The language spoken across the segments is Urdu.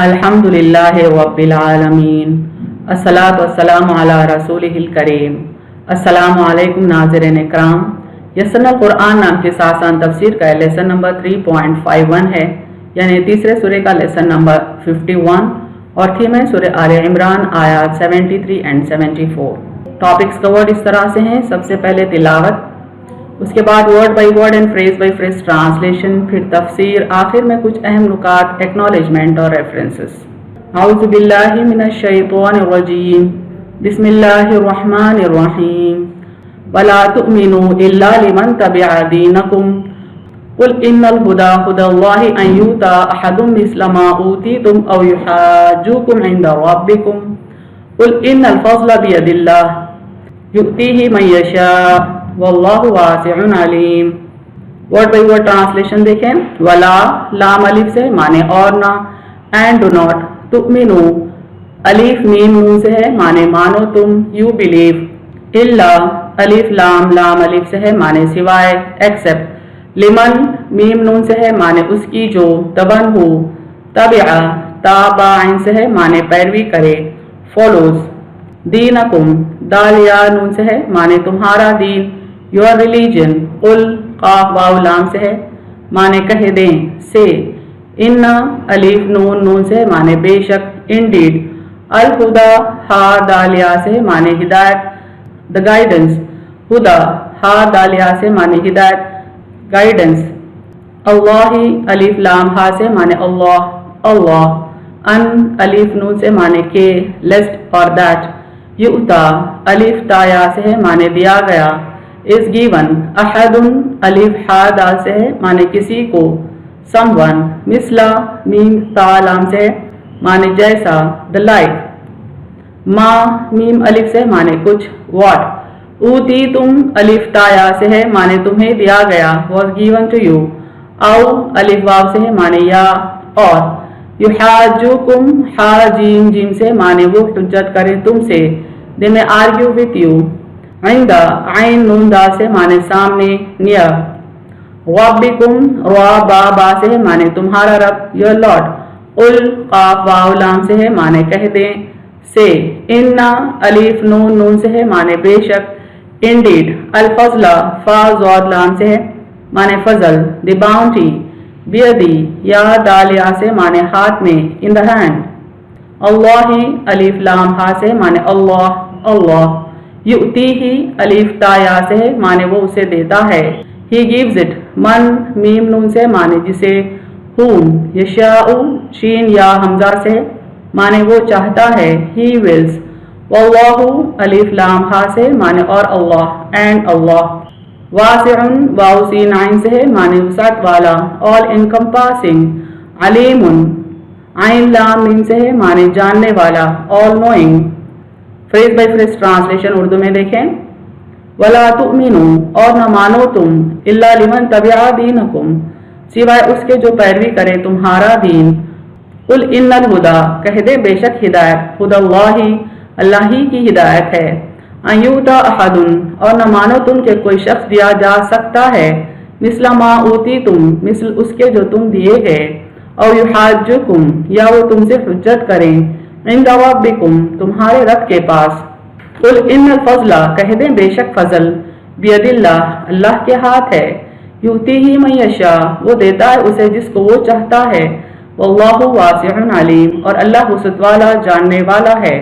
الحمدللہ رب العالمین الصلاۃ والسلام علی رسولہ الکریم۔ السلام علیکم ناظرین اکرام۔ یسن القرآن نام کی آسان تفسیر کا لیسن نمبر 3.51 ہے، یعنی تیسرے سورے کا لیسن نمبر 51 اور تھیم ہے سورہ آل عمران آیات 73 and 74۔ ٹاپکس کورڈ اس طرح سے ہیں: سب سے پہلے تلاوت، اس کے بعد word by word and phrase by phrase translation, پھر تفسیر، آخر میں کچھ اہم نکات، ایکنالجمنٹ اور ریفرنسز۔ اعوذ باللہ من الشیطان الرجیم، بسم اللہ الرحمن الرحیم۔ ولا تؤمنوا الا لمن تبع دینکم قل ان الہدی ھدی اللہ ان یؤتی احد مثل ما اوتیتم او یحاجوکم عند ربکم قل ان الفضل بید اللہ یؤتیہ من یشاء واللہ واسع علیم۔ ورڈ بائی ورڈ ٹرانسلیشن دیکھیں۔ ولا لام الف سے معنی اور نہ، اینڈ ڈو ناٹ، تؤمنو الف میم نون سے ہے معنی مانو تم، یو بلیو، الا الف لام لام الف سے ہے معنی سوائے، ایکسپٹ، لمن میم نون سے ہے معنی اس کی جو، تبن ہو، تبع تابع عین سے ہے معنی پیروی کرے، فالوز، دینکم دال یا نون سے ہے معنی تمہارا دین، یور ریلیجن، قل قاف واو لام سے ہے معنی کہہ دیں، سے، ان الف نون نون سے معنی بے شک، انڈیڈ، الہدا ہا دالیا سے معنی ہدایت، دا گائیڈنس، ہدا ہا دالیا سے معنی ہدایت، گائیڈنس، اللہ الف لام ہا سے معنی اللہ، اللہ، ان الف نون سے معنی کہ، لسٹ اور دیٹ، یؤتا الف تا یا سے ہے معنی دیا گیا، is given، احد الف ہا دال سے ہے معنی کسی کو، someone، مثلا میم تا لام سے ہے معنی جیسا، the like، ما میم الف سے معنی کچھ، what، اوتی تم الف تا یا سے ہے معنی تمہیں دیا گیا، was given to you، او الف واو سے ہے معنی یا، اور، یحاجوکم ہا جیم جیم سے معنی وہ حجت کرے تم سے، they may argue with you، عند عین نون دا سے معنی سامنے، نیئر، ربکم را با با سے معنی تمہارا رب، یور لارڈ، قل قاف واو لام سے ہے معنی کہہ دیں، سے، ان الف نون نون سے ہے معنی بے شک، انڈیڈ، الفضل فا ضاد لام سے ہے معنی فضل، دی باؤنٹی، بیدی یا دال یا سے معنی ہاتھ میں، ان دا ہینڈ، اللہ الف لام ہا سے معنی اللہ، اللہ، یؤتی ہی الف تا یا سے ہے معنی وہ اسے دیتا ہے، ہی گیوز اٹ، من میم نون سے معنی جسے، whom، یشاء شین یا حمزہ سے معنی وہ چاہتا ہے، ہی ولز، واللہ الف لام ہا سے معنی اور اللہ، اینڈ اللہ، واسع واو سین عین سے ہے معنی وسعت والا، all encompassing، علیم عین لام میم سے ہے معنی جاننے والا، all knowing۔ Phrase by phrase translation Urdu میں دیکھیں۔ ولا تؤمنوا اور نہ مانو تم، الا لمن تبع دینکم سوائے اس کے جو پیروی کرے تمہارا دین، قل ان الہدی کہہ دے بے شک ہدایت، ھدی اللہ اللہ ہی کی ہدایت ہے، ان یؤتی احد اور نہ مانو تم کہ کوئی شخص دیا جا سکتا ہے، مثل ما اوتیتم مثل اس کے جو تم دیے گئے، او یحاجوکم یا وہ تم سے حجت کریں، عند ربکم تمہارے رب کے پاس، قل ان الفضل کہہ دیں بے شک فضل، بید اللہ اللہ کے ہاتھ ہے، یؤتی ہی من یشاء وہ دیتا ہے اسے جس کو وہ چاہتا ہے، واللہ واسع علیم اور اللہ وسعت والا جاننے والا ہے۔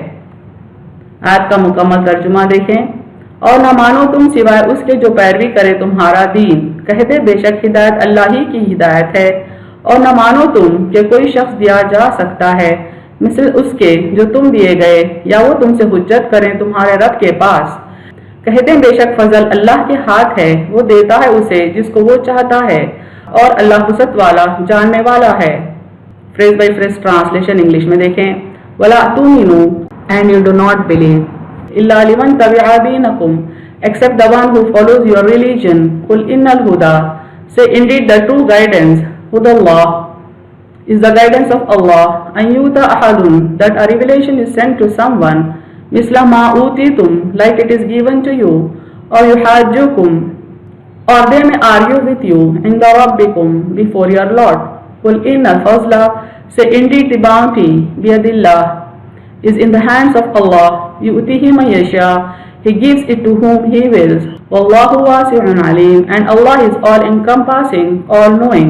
آیت کا مکمل ترجمہ دیکھیں۔ اور نہ مانو تم سوائے اس کے جو پیروی کرے تمہارا دین، کہہ دے بے شک ہدایت اللہ ہی کی ہدایت ہے، اور نہ مانو تم کہ کوئی شخص دیا جا سکتا ہے مثل اس کے جو تم دیے گئے، یا وہ تم سے حجت کریں تمہارے رب کے پاس، کہہ دیں بے شک فضل اللہ کے ہاتھ ہے، وہ دیتا ہے اسے جس کو وہ چاہتا ہے، اور اللہ وسعت والا جاننے والا ہے۔ Phrase by phrase translation English میں دیکھیں۔ ولا تؤمنوا and you do not believe الا لمن تبع دینکم except the one who follows your religion قل ان Alhuda say indeed the true guidance ھدی Allah is the guidance of Allah، and yu'ta ahadun that a revelation is sent to someone، misla ma utitum like it is given to you، or yuhajjukum or they may argue with you، inda rabbikum before your Lord، qul inna al-fazla Say, indeed the bounty, biyadillah, is in the hands of Allah. Yu'tihi man yasha, He gives it to whom He wills. Wallahu wasi'un alim, and Allah is all-encompassing, all-knowing.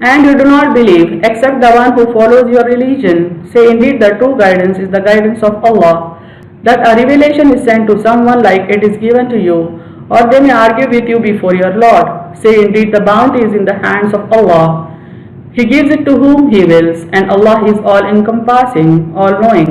And you do not believe except the one who follows your religion. Say, indeed the true guidance is the guidance of Allah, that a revelation is sent to someone like it is given to you, or they may argue with you before your Lord. Say, indeed the bounty is in the hands of Allah. He gives it to whom He wills, and Allah is all-encompassing, all-knowing.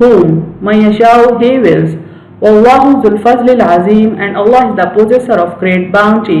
whom man yashau he wills. Wallahu zul fazlil azim and Allah is the possessor of great bounty.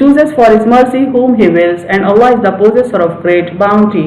chooses for his mercy whom he wills and Allah is the possessor of great bounty.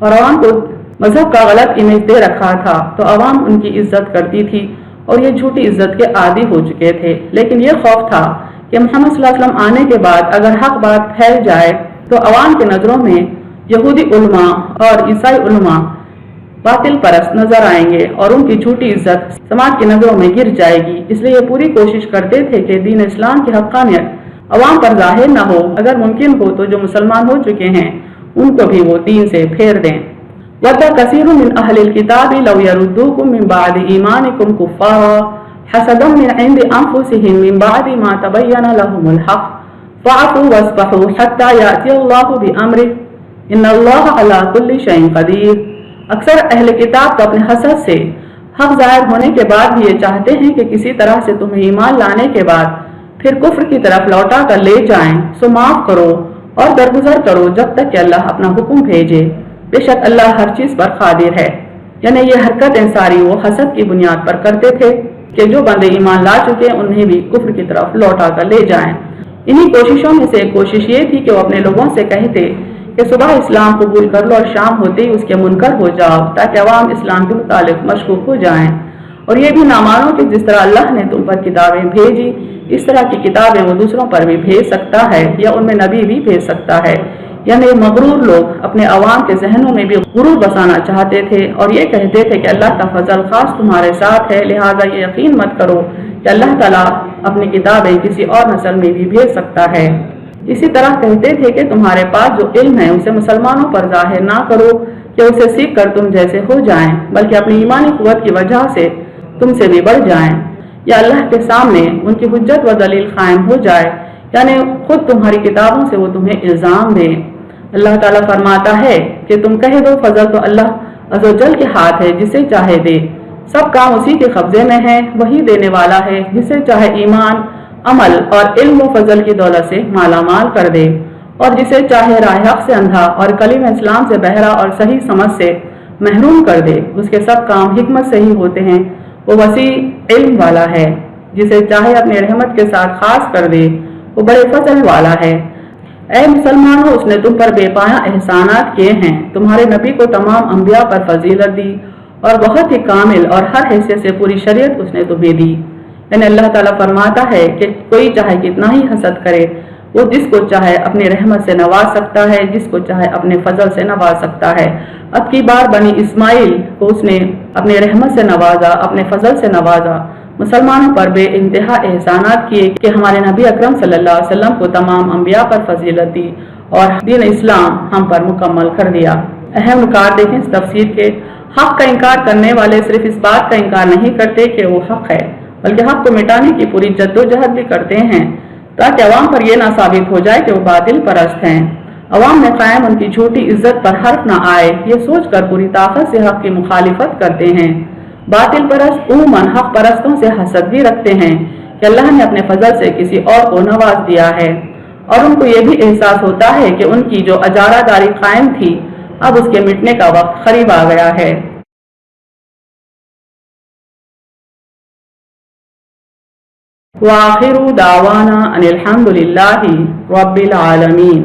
اور عوام کو مذہب کا غلط امیج دے رکھا تھا، تو عوام ان کی عزت کرتی تھی اور یہ جھوٹی عزت کے عادی ہو چکے تھے۔ لیکن یہ خوف تھا کہ محمد صلی اللہ علیہ وسلم آنے کے بعد اگر حق بات پھیل جائے تو عوام کے نظروں میں یہودی علماء اور عیسائی علماء باطل پرست نظر آئیں گے اور ان کی جھوٹی عزت سماج کی نظروں میں گر جائے گی۔ اس لیے یہ پوری کوشش کرتے تھے کہ دین اسلام کی حقانیت عوام پر ظاہر نہ ہو، اگر ممکن ہو تو جو مسلمان ہو چکے ہیں ان کو بھی وہ دین سے پھیر دیں۔ وَدَّ كَثِيرٌ مِّنْ أَهْلِ الْكِتَابِ لَوْ يَرُدُّوكُم مِّن بَعْدِ إِيمَانِكُمْ كُفَّارًا حَسَدًا مِّنْ عِندِ أَنفُسِهِم مِّن بَعْدِ مَا تَبَيَّنَ لَهُمُ الْحَقُّ فَاعْفُوا وَاصْفَحُوا حَتَّىٰ يَأْتِيَ اللَّهُ بِأَمْرِهِ إِنَّ اللَّهَ عَلَىٰ كُلِّ شَيْءٍ قَدِيرٌ۔ اکثر اہل کتاب تو اپنے حسد سے حق ظاہر ہونے کے بعد بھی یہ چاہتے ہیں کہ کسی طرح سے تمہیں ایمان لانے کے بعد پھر کفر کی طرف لوٹا کر لے جائیں، سو معاف کرو اور درگزر کرو جب تک کہ اللہ اپنا حکم بھیجے، بے شک اللہ ہر چیز پر قادر ہے۔ یعنی یہ حرکتیں ساری وہ حسد کی بنیاد پر کرتے تھے کہ جو بندے ایمان لا چکے انہیں بھی کفر کی طرف لوٹا کر لے جائیں۔ انہی کوششوں میں سے ایک کوشش یہ تھی کہ وہ اپنے لوگوں سے کہتے کہ صبح اسلام قبول کر لو اور شام ہوتے ہی اس کے منکر ہو جاؤ، تاکہ عوام اسلام کے متعلق مشکوک ہو جائیں، اور یہ بھی نہ مانو کہ جس طرح اللہ نے تم پر کتابیں بھیجی اس طرح کی کتابیں وہ دوسروں پر بھی بھیج سکتا ہے یا ان میں نبی بھی بھیج سکتا ہے۔ یعنی مغرور لوگ اپنے عوام کے ذہنوں میں بھی غرور بسانا چاہتے تھے اور یہ کہتے تھے کہ اللہ کا فضل خاص تمہارے ساتھ ہے، لہٰذا یہ یقین مت کرو کہ اللہ تعالیٰ اپنی کتابیں کسی اور نسل میں بھی بھیج سکتا ہے۔ اسی طرح کہتے تھے کہ تمہارے پاس جو علم ہے اسے مسلمانوں پر ظاہر نہ کرو کہ اسے سیکھ کر تم جیسے ہو جائیں، بلکہ اپنی ایمانی قوت کی وجہ سے تم سے بھی بڑھ جائیں، یا اللہ کے سامنے ان کی حجت و دلیل قائم ہو جائے، یعنی خود تمہاری کتابوں سے وہ تمہیں الزام دیں۔ اللہ تعالیٰ فرماتا ہے کہ تم کہہ دو فضل تو اللہ عز و جل کے ہاتھ ہے، جسے چاہے دے، سب کام اسی کے قبضے میں ہے، وہی دینے والا ہے جسے چاہے ایمان، عمل اور علم و فضل کی دولت سے مالا مال کر دے، اور جسے چاہے راہ حق سے اندھا اور کلمہ اسلام سے بہرا اور صحیح سمجھ سے محروم کر دے۔ اس کے سب کام حکمت سے ہی ہوتے ہیں، وہ وسیع علم والا ہے، جسے چاہے اپنی رحمت کے ساتھ خاص کر دے، وہ بڑے فضل والا ہے۔ اے مسلمانوں، اس نے تم پر بے پایہ احسانات کیے ہیں، تمہارے نبی کو تمام انبیاء پر فضیلت دی اور بہت ہی کامل اور ہر حیثیت سے پوری شریعت اس نے تمہیں دی۔ یعنی اللہ تعالیٰ فرماتا ہے کہ کوئی چاہے کتنا ہی حسد کرے، وہ جس کو چاہے اپنی رحمت سے نواز سکتا ہے، جس کو چاہے اپنے فضل سے نواز سکتا ہے۔ اب کی بار بنی اسماعیل کو اس نے اپنے رحمت سے نوازا، اپنے فضل سے نوازا، مسلمانوں پر بے انتہا احسانات کیے کہ ہمارے نبی اکرم صلی اللہ علیہ وسلم کو تمام انبیاء پر فضیلت دی اور دین اسلام ہم پر مکمل کر دیا۔ اہم نکات دیکھیں اس تفسیر کے۔ حق کا انکار کرنے والے صرف اس بات کا انکار نہیں کرتے کہ وہ حق ہے، بلکہ حق کو مٹانے کی پوری جدوجہد بھی کرتے ہیں تاکہ عوام پر یہ نہ ثابت ہو جائے کہ وہ باطل پرست ہیں۔ عوام میں قائم ان کی جھوٹی عزت پر حرف نہ آئے، یہ سوچ کر پوری طاقت سے حق کی مخالفت کرتے ہیں۔ باطل پرست عموماً حق پرستوں سے حسد بھی رکھتے ہیں کہ اللہ نے اپنے فضل سے کسی اور کو نواز دیا ہے، اور ان کو یہ بھی احساس ہوتا ہے کہ ان کی جو اجارہ داری قائم تھی اب اس کے مٹنے کا وقت قریب آ گیا ہے۔ وآخر دعوانا ان الحمد للہ رب العالمین۔